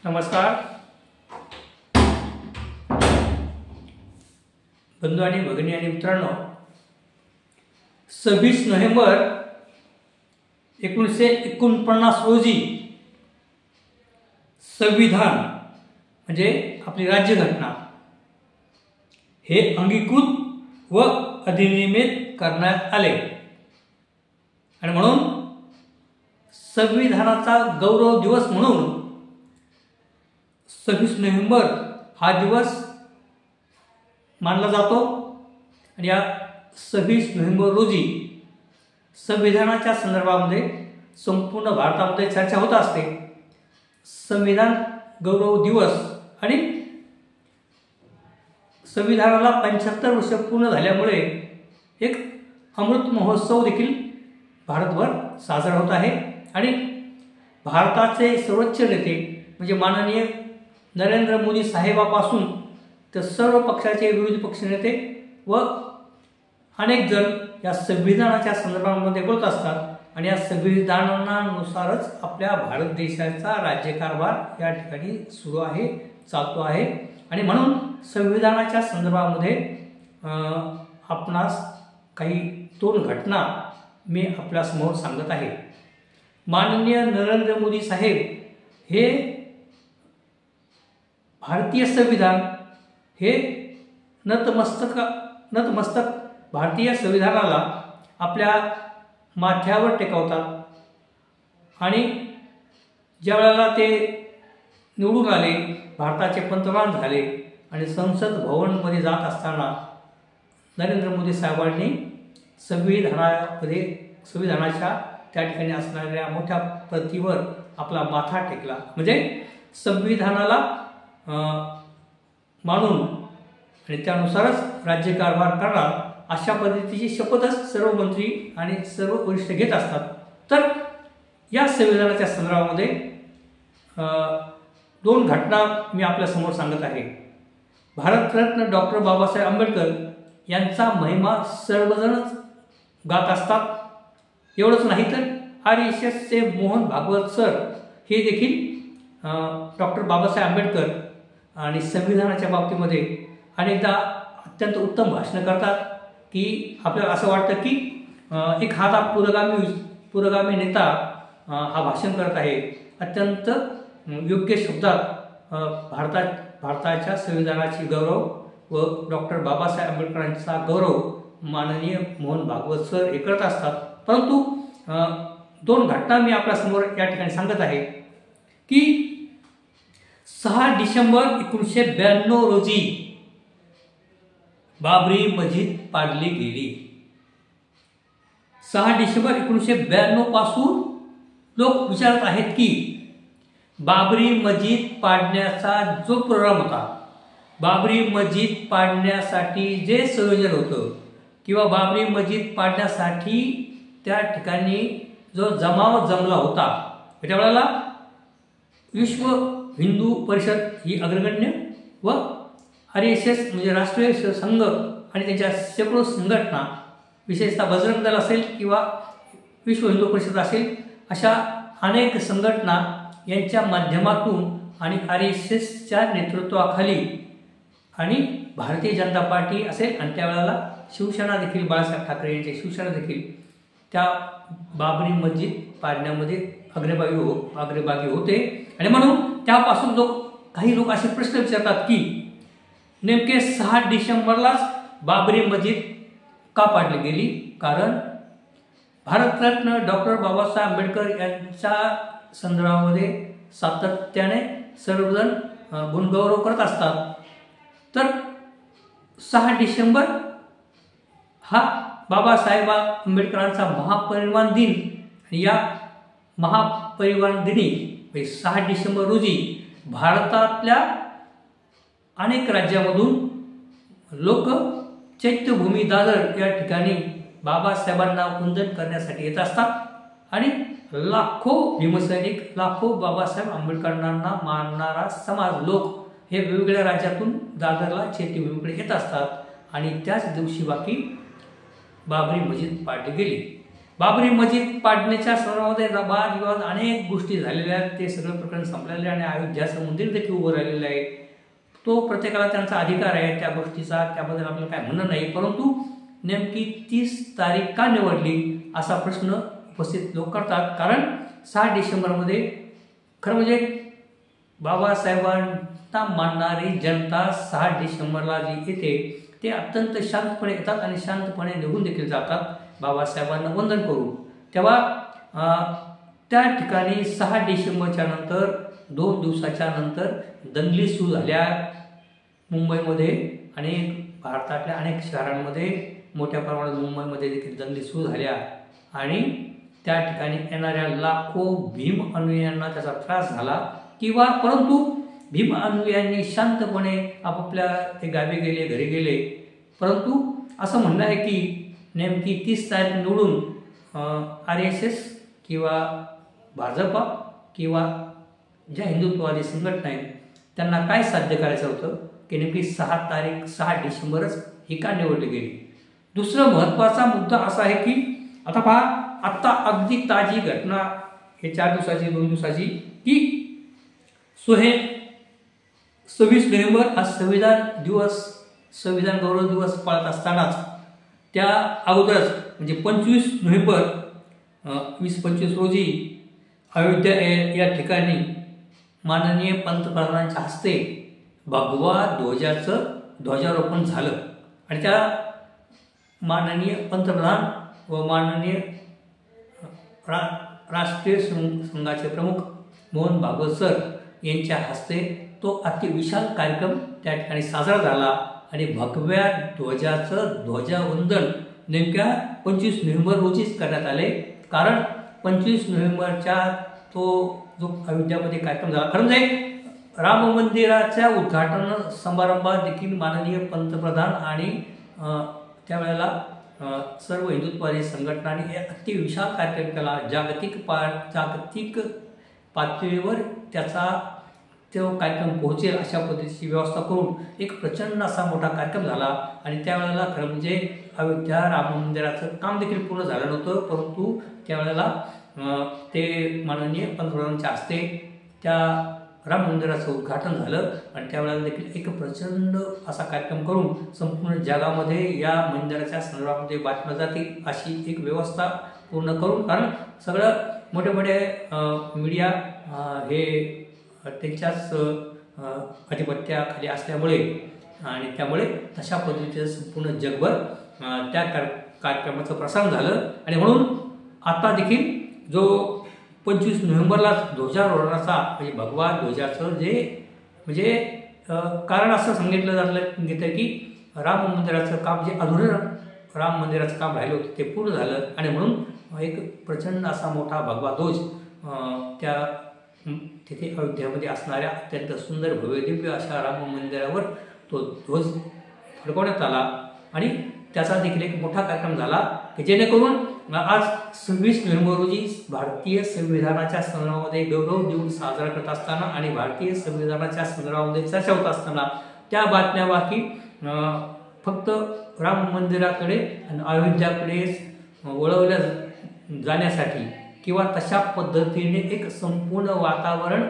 नमस्कार बंधू आणि भगिनी आणि मित्रांनो, 26 नोव्हेंबर 1949 रोजी संविधान म्हणजे आपली राज्यघटना हे अंगीकृत व अधिनियमित करण्यात आले आणि म्हणून संविधानाचा गौरव दिवस म्हणून 26 नोव्हेंबर हा दिवस मानला जातो। आणि या 26 नोव्हेंबर रोजी संविधानाच्या संदर्भामध्ये संपूर्ण भारतामध्ये चर्चा होत असते। संविधान गौरव दिवस आणि संविधानाला 75 वर्ष पूर्ण झाल्यामुळे एक अमृत महोत्सव देखील भारतभर साजरा होत आहे। आणि भारताचे सर्वोच्च नेते म्हणजे माननीय नरेंद्र मोदी साहेबापासून तर सर्व पक्षाचे विरोधी पक्षनेते व अनेक जण या संविधानाच्या संदर्भामध्ये बोलत असतात आणि या संविधानानुसारच आपल्या भारत देशाचा राज्यकारभार या ठिकाणी सुरू आहे, चालतो आहे। आणि म्हणून संविधानाच्या संदर्भामध्ये आपणास काही 2 घटना मी आपल्यासमोर सांगत आहे। माननीय नरेंद्र मोदी साहेब हे भारतीय संविधान हे नतमस्तक भारतीय संविधानाला आपल्या माथ्यावर टेकवतात आणि ज्या वेळेला ते निवडून आले, भारताचे पंतप्रधान झाले आणि संसद भवनमध्ये जात असताना नरेंद्र मोदी साहेबांनी संविधानाच्या त्या ठिकाणी असणाऱ्या मोठ्या प्रतिवर आपला माथा टेकला, म्हणजे संविधानाला मानून आणि त्यानुसारच राज्यकारभार करणार अशा पद्धतीची शपथच सर्व मंत्री आणि सर्व वरिष्ठ घेत असतात। तर या संविधानाच्या संदर्भामध्ये 2 घटना मी आपल्यासमोर सांगत आहे। भारतरत्न डॉक्टर बाबासाहेब आंबेडकर यांचा महिमा सर्वजणच गात असतात। एवढंच नाही तर RSSचे मोहन भागवत सर हे देखील डॉक्टर बाबासाहेब आंबेडकर आणि संविधानाच्या बाबतीमध्ये अनेकदा अत्यंत उत्तम भाषणं करतात की आपल्याला असं वाटतं की एखादा पुरोगामी नेता हा भाषण करत आहे। अत्यंत योग्य शब्दात भारताच्या संविधानाची गौरव व डॉक्टर बाबासाहेब आंबेडकरांचा गौरव माननीय मोहन भागवत सर हे करत असतात। परंतु 2 घटना मी आपल्यासमोर या ठिकाणी सांगत आहे की 6 डिसेंबर 1992 रोजी बाबरी मस्जिद पाडली गेली। 6 डिसेंबर 1992 पासून लोक विचारत आहेत की बाबरी मस्जिद पाडण्याचा जो प्रोग्राम होता, बाबरी मस्जिद पाडण्यासाठी जे संयोजन होतं किंवा बाबरी मस्जिद पाडण्यासाठी त्या ठिकाणी जो जमाव जमला होता, त्यावेळेला विश्व हिंदू परिषद ही अग्रगण्य व RSS म्हणजे राष्ट्रीय संघ आणि त्यांच्या शेकडो संघटना, विशेषतः बजरंग दल असेल किंवा विश्व हिंदू परिषद असेल, अशा अनेक संघटना यांच्या माध्यमातून आणि RSSच्या नेतृत्वाखाली आणि भारतीय जनता पार्टी असेल आणि त्यावेळेला शिवसेना देखील, बाळासाहेब ठाकरे यांची शिवसेना देखील त्या बाबरी मस्जिद पाडण्यामध्ये अग्रभागी होते। आणि म्हणून त्यापासून काही लोक असे प्रश्न विचारतात की नेमके 6 डिसेंबरलाच बाबरी मस्जिद का पाडली गेली? कारण भारतरत्न डॉक्टर बाबासाहेब आंबेडकर यांच्या संदर्भामध्ये सातत्याने सर्वजण गुणगौरव करत असतात। तर 6 डिसेंबर हा बाबासाहेब आंबेडकरांचा महापरिनिर्वाण दिन आणि या महापरिनिर्वाण दिनी 6 डिसेंबर रोजी भारतातल्या अनेक राज्यामधून लोक चैत्यभूमी दादर या ठिकाणी बाबासाहेबांना वंदन करण्यासाठी येत असतात आणि लाखो भीमसैनिक, लाखो बाबासाहेब आंबेडकरांना मानणारा समाज लोक हे वेगवेगळ्या राज्यातून दादरला चैत्यभूमीकडे येत असतात आणि त्याच दिवशी बाबरी मस्जिद पाडली गेली। बाबरी मस्जिद पाडण्याच्या संदर्भामध्ये वादविवाद अनेक गोष्टी झालेल्या आहेत. ते सगळं प्रकरण संपलेले आणि अयोध्याचं मंदिर देखील उभं राहिलेलं आहे. तो प्रत्येकाला त्यांचा अधिकार आहे त्या गोष्टीचा, त्याबद्दल आपल्याला काय म्हणणं नाही. परंतु नेमकी 30 तारीख का निवडली असा प्रश्न उपस्थित लोक करतात. कारण 6 डिसेंबरमध्ये खरं म्हणजे बाबासाहेबांना मानणारी जनता 6 डिसेंबरला जी येते ते अत्यंत शांतपणे येतात आणि शांतपणे निघून देखील जातात बाबासाहेबांना वंदन करून. तेव्हा त्या ठिकाणी 6 डिसेंबरच्या नंतर 2 दिवसाच्या नंतर दंगली सुरू झाल्या मुंबईमध्ये आणि भारतातल्या अनेक शहरांमध्ये मोठ्या प्रमाणात मुंबईमध्ये देखील दंगली सुरू झाल्या आणि त्या ठिकाणी येणाऱ्या लाखो भीम अनुयायांना त्याचा त्रास झाला किंवा परंतु भीम अनुयायांनी शांतपणे आपापल्या ते गावी गेले, घरी गेले. परंतु असं म्हणणं आहे की नेमकी 30 तारीख निवडून RSS किंवा भाजपा किंवा ज्या हिंदुत्ववादी संघटना आहेत त्यांना काय साध्य करायचं होतं की नेमकी 6 डिसेंबरच ही का निवडली गेली. दुसरं महत्त्वाचा मुद्दा असा आहे की आता पहा, आत्ता अगदी ताजी घटना हे 4 दिवसाची 2 दिवसाची की हे 26 नोव्हेंबर हा संविधान गौरव दिवस पाळत असतानाच त्या अगोदरच म्हणजे 25 नोव्हेंबर 2025 रोजी अयोध्या या ठिकाणी माननीय पंतप्रधानांच्या हस्ते भगवा ध्वजाचं ध्वजारोपण झालं आणि त्या माननीय पंतप्रधान व माननीय राष्ट्रीय संघाचे प्रमुख मोहन भागवत सर यांच्या हस्ते तो अतिविशाल कार्यक्रम त्या ठिकाणी साजरा झाला आणि भगव्या ध्वजाचं ध्वजवंदन नेमक्या 25 नोव्हेंबर रोजीच करण्यात आले. कारण 25 नोव्हेंबरच्या तो जो अयोध्यामध्ये कार्यक्रम झाला खरं म्हणजे राम मंदिराच्या उद्घाटन समारंभात देखील माननीय पंतप्रधान आणि त्यावेळेला सर्व हिंदुत्ववादी संघटनांनी अतिविशाल कार्यक्रम केला. जागतिक पातळीवर त्याचा तो कार्यक्रम पोहोचेल अशा पद्धतीची व्यवस्था करून एक प्रचंड असा मोठा कार्यक्रम झाला आणि त्यावेळेला खरं म्हणजे अयोध्या राम मंदिराचं काम देखील पूर्ण झालं नव्हतं. परंतु त्यावेळेला ते माननीय पंतप्रधानांच्या हस्ते त्या राम मंदिराचं उद्घाटन झालं आणि त्यावेळेला देखील एक प्रचंड असा कार्यक्रम करून संपूर्ण जगामध्ये या मंदिराच्या संदर्भामध्ये बातम्या जातील अशी एक व्यवस्था पूर्ण करून, कारण सगळं मोठे मोठे मीडिया हे त्यांच्याच आधिपत्याखाली असल्यामुळे आणि त्यामुळे तशा पद्धतीचं संपूर्ण जगभर त्या कार्यक्रमाचं प्रसारण झालं आणि म्हणून आता देखील जो 25 नोव्हेंबरला ध्वजारोहणाचा म्हणजे भगवा ध्वजाचं जे म्हणजे कारण असं सांगितलं घेतं की राम मंदिराचं काम जे अधुरं राम मंदिराचं काम राहिलं होतं ते पूर्ण झालं आणि म्हणून एक प्रचंड असा मोठा भगवा ध्वज त्या तिथे अयोध्यामध्ये असणाऱ्या अत्यंत सुंदर भव्यदिव्य अशा राम मंदिरावर तो ध्वज फडकवण्यात आला आणि त्याचा देखील एक मोठा कार्यक्रम झाला की जेणेकरून आज 26 नोव्हेंबर रोजी भारतीय संविधानाच्या संदर्भामध्ये गौरव देऊन साजरा करत असताना आणि भारतीय संविधानाच्या संदर्भामध्ये चर्चा होत असताना त्या बातम्या बाकी फक्त राम मंदिराकडे आणि अयोध्याकडे वळवल्या जाण्यासाठी किंवा तशा पद्धतीने एक संपूर्ण वातावरण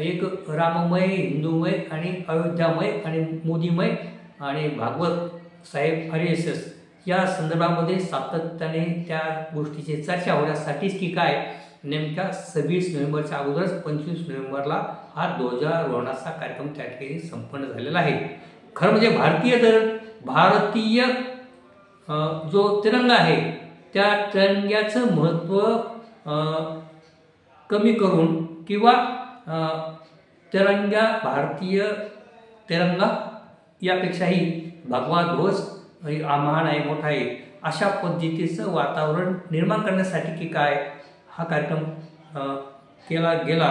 एक राममय, हिंदूमय आणि अयोध्यामय आणि मोदीमय आणि भागवत साहेब RSS या संदर्भामध्ये सातत्याने त्या गोष्टीची चर्चा होण्यासाठीच की काय नेमक्या 26 नोव्हेंबरच्या अगोदरच 25 नोव्हेंबरला हा ध्वजारोहणाचा कार्यक्रम त्या ठिकाणी संपन्न झालेला आहे. खरं म्हणजे भारतीय जो तिरंगा आहे त्या तिरंग्याचं महत्त्व कमी करून किंवा भारतीय तिरंगा यापेक्षाही भगवा ध्वज महान आहे, मोठा आहे अशा पद्धतीचं वातावरण निर्माण करण्यासाठी की काय हा कार्यक्रम केला गेला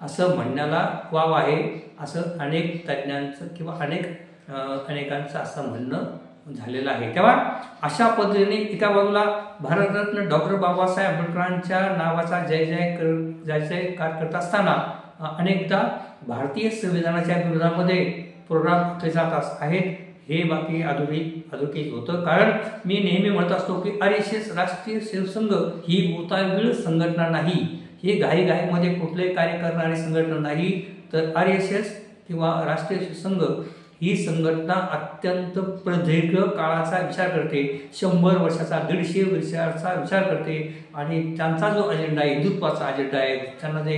असं म्हणण्याला वाव आहे असं अनेक तज्ज्ञांचं किंवा अनेकांचं असं म्हणणं झालेलं आहे. तेव्हा अशा पद्धतीने एका बाजूला भारतरत्न डॉक्टर बाबासाहेब आंबेडकरांच्या नावाचा जय जयकार करत असताना अनेकदा भारतीय संविधानाच्या विरोधामध्ये प्रोग्राम केले जात आहेत. हे बाकी अधोरेखित होतं. कारण मी नेहमी म्हणत असतो की RSS राष्ट्रीय शिवसंघ ही भूतावीळ संघटना नाही, ही घाईघाईमध्ये कुठलेही कार्य करणारी संघटना नाही. तर RSS किंवा राष्ट्रीय शिवसंघ ही संघटना अत्यंत प्रदीर्घ काळाचा विचार करते, 100 वर्षाचा 150 वर्षाचा विचार करते. आणि त्यांचा जो अजेंडा आहे, हिंदुत्वाचा अजेंडा आहे, त्यांना जे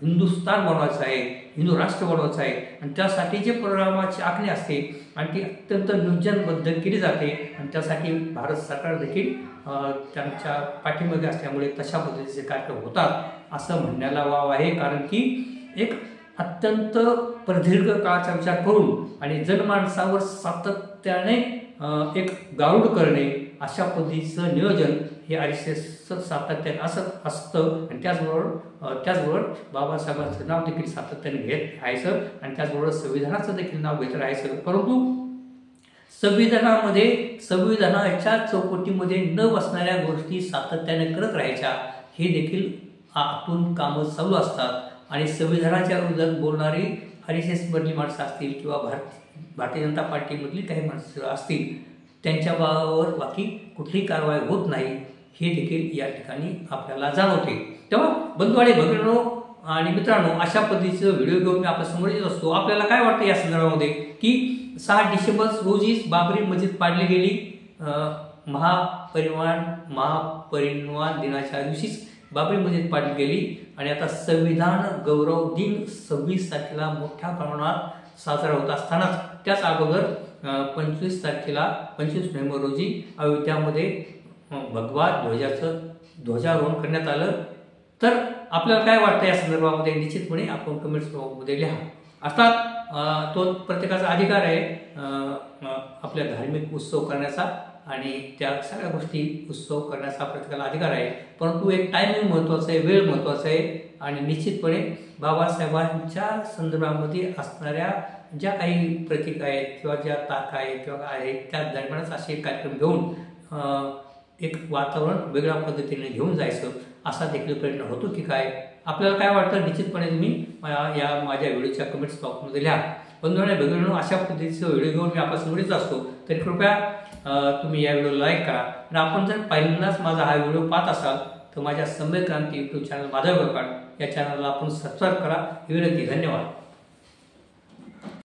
हिंदुस्थान बनवायचं आहे, हिंदू राष्ट्र बनवायचं आहे, आणि त्यासाठी जे प्रोग्रामाची आखणी असते आणि ती अत्यंत नियोजनबद्ध केली जाते. आणि त्यासाठी भारत सरकार देखील त्यांच्या पाठीमागे असल्यामुळे तशा पद्धतीचे कार्यक्रम होतात असं म्हणण्याला वाव आहे. कारण की एक अत्यंत प्रदीर्घ काळाचा विचार करून आणि जनमानसावर सातत्याने एक गारुड करणे अशा पद्धतीचं नियोजन हे RSS सातत्याने असतं. आणि त्याचबरोबर बाबासाहेबांचं नाव देखील सातत्याने घेत राहायचं आणि त्याचबरोबर संविधानाचं देखील नाव घेत राहायचं. परंतु संविधानाच्या चौकटीमध्ये न बसणाऱ्या गोष्टी सातत्याने करत राहायच्या, हे देखील आतून कामं चालू असतात. आणि संविधानाच्या विरोधात बोलणारी RSS मधली माणसं असतील किंवा भारतीय जनता पार्टीमधली काही माणसं असतील, त्यांच्यावर बाकी कुठलीही कारवाई होत नाही, हे देखील या ठिकाणी आपल्याला जाणवते. तेव्हा बंधू आणि भगिनींनो आणि मित्रांनो, अशा पद्धतीचं व्हिडिओ घेऊन मी आपल्या समोर येत असतो. आपल्याला काय वाटतं या संदर्भामध्ये की 6 डिसेंबर रोजीच बाबरी मस्जिद पाडली गेली. महापरिनिर्वाण दिनाच्या दिवशीच बाबरी मस्जिद पाडली गेली आणि आता संविधान गौरव दिन 26 तारखेला मोठ्या प्रमाणात साजरा होत असतानाच त्याच अगोदर 25 नोव्हेंबर रोजी अयोध्यामध्ये भगवा ध्वजारोहण करण्यात आलं. तर आपल्याला काय वाटतं या संदर्भामध्ये निश्चितपणे आपण कमेंट्स बॉक्समध्ये लिहा. अर्थात तो प्रत्येकाचा अधिकार आहे आपल्या धार्मिक उत्सव करण्याचा आणि त्या सगळ्या गोष्टी उत्सव करण्याचा प्रत्येकाला अधिकार आहे. परंतु एक टायमिंग महत्त्वाचं आहे, वेळ महत्त्वाचा आहे. आणि निश्चितपणे बाबासाहेबांच्या संदर्भामध्ये असणाऱ्या ज्या काही प्रतीक आहेत किंवा ज्या तारखा आहेत किंवा आहेत त्या दरम्यानच असे कार्यक्रम घेऊन एक वातावरण वेगळ्या पद्धतीने घेऊन जायचं असा देखील प्रयत्न होतो की काय. आपल्याला काय वाटतं निश्चितपणे तुम्ही माझ्या व्हिडिओच्या कमेंट्स बॉक्समध्ये लिहा. बंधू आणि भगिनींनो, अशा पद्धतीचा व्हिडिओ घेऊन मी आपल्या समोर येत असतो. तर कृपया तुम्ही या व्हिडिओला लाईक करा. आणि आपण जर पहिल्यांदाच माझा हा व्हिडिओ पाहत असाल तर माझ्या सम्यक क्रांती यूट्यूब चॅनल माधव गायकवाड या चॅनलला आपण सबस्क्राईब करा ही विनंती. धन्यवाद.